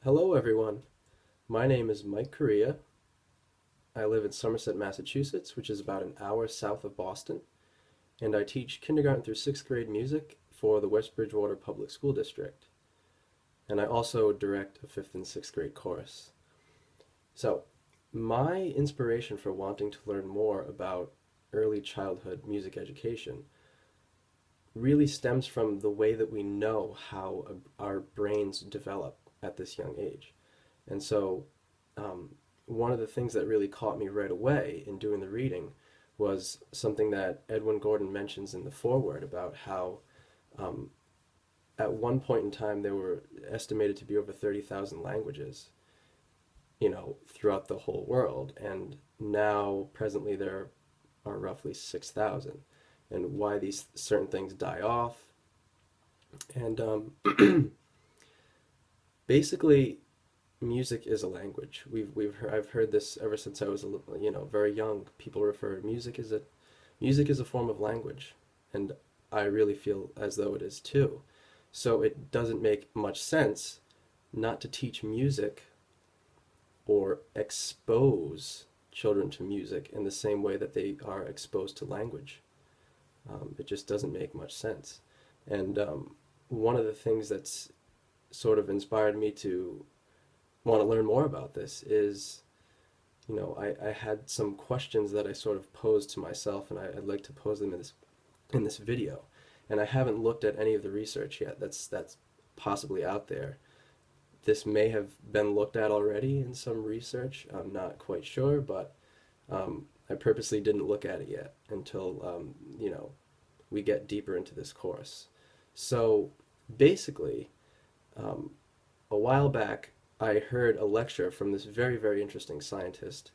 Hello, everyone. My name is Mike Correa. I live in Somerset, Massachusetts, which is about an hour south of Boston, and I teach kindergarten through sixth grade music for the West Bridgewater Public School District. And I also direct a fifth and sixth grade chorus. So, my inspiration for wanting to learn more about early childhood music education really stems from the way that we know how our brains develop at this young age. And so, um, one of the things that really caught me right away in doing the reading was something that Edwin Gordon mentions in the foreword about how um, at one point in time there were estimated to be over 30,000 languages, throughout the whole world, and now presently there are roughly 6,000, and why these certain things die off. And basically, music is a language. I've heard this ever since I was very young. People refer music is a form of language, and I really feel as though it is too. So it doesn't make much sense not to teach music or expose children to music in the same way that they are exposed to language. It just doesn't make much sense. And one of the things that's sort of inspired me to want to learn more about this is, I had some questions that I sort of posed to myself, and I'd like to pose them in this video. And I haven't looked at any of the research yet that's possibly out there. This may have been looked at already in some research. I'm not quite sure, but I purposely didn't look at it yet until we get deeper into this course. So basically, um, a while back, I heard a lecture from this very, very interesting scientist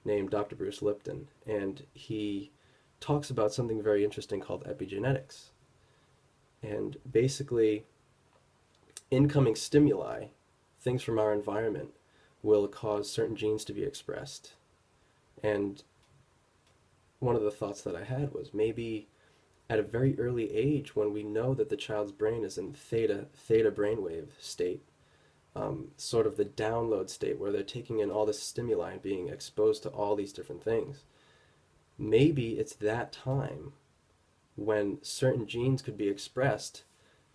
named Dr. Bruce Lipton, and he talks about something very interesting called epigenetics. And basically, incoming stimuli, things from our environment, will cause certain genes to be expressed. And one of the thoughts that I had was maybe at a very early age, when we know that the child's brain is in theta brainwave state, sort of the download state where they're taking in all this stimuli and being exposed to all these different things. Maybe it's that time when certain genes could be expressed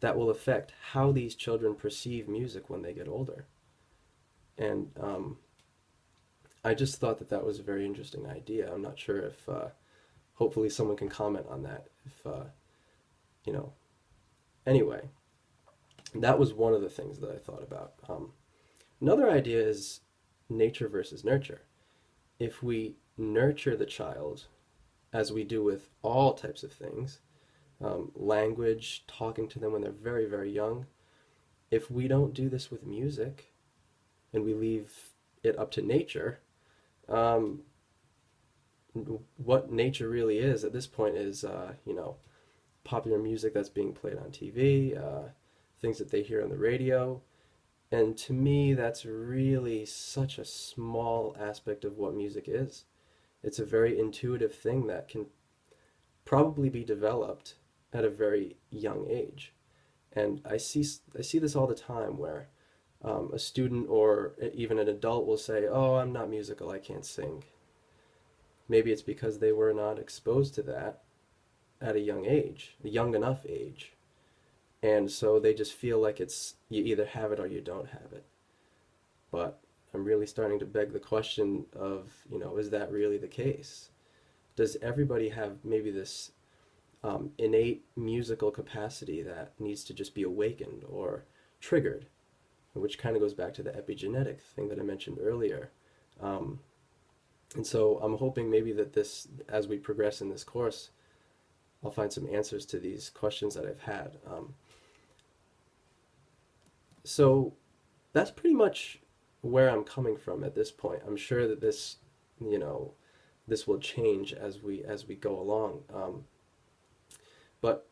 that will affect how these children perceive music when they get older. And I just thought that that was a very interesting idea. I'm not sure if, hopefully, someone can comment on that. If, you know, anyway, that was one of the things that I thought about. Another idea is nature versus nurture. If we nurture the child, as we do with all types of things, language, talking to them when they're very, very young, if we don't do this with music and we leave it up to nature, um, what nature really is at this point is, popular music that's being played on TV, things that they hear on the radio. And to me, that's really such a small aspect of what music is. It's a very intuitive thing that can probably be developed at a very young age. And I see this all the time where a student or even an adult will say, "Oh, I'm not musical, I can't sing." Maybe it's because they were not exposed to that at a young age, a young enough age. And so they just feel like it's you either have it or you don't have it. But I'm really starting to beg the question of, is that really the case? Does everybody have maybe this innate musical capacity that needs to just be awakened or triggered, which kind of goes back to the epigenetic thing that I mentioned earlier. Um, and so I'm hoping maybe that as we progress in this course, I'll find some answers to these questions that I've had. So that's pretty much where I'm coming from at this point. I'm sure that you know, this will change as we go along. But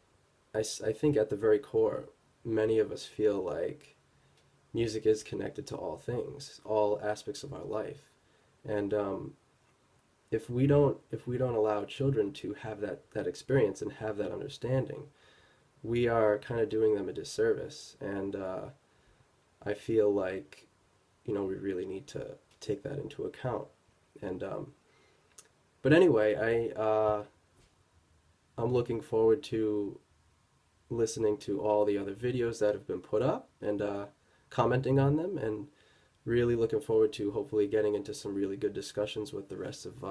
I think at the very core, many of us feel like music is connected to all things, all aspects of our life, and if we don't allow children to have that experience and have that understanding, we are kind of doing them a disservice. And I feel like we really need to take that into account. And but anyway, I'm looking forward to listening to all the other videos that have been put up and commenting on them, and really looking forward to hopefully getting into some really good discussions with the rest of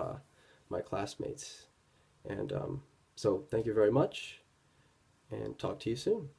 my classmates. And so thank you very much, and talk to you soon.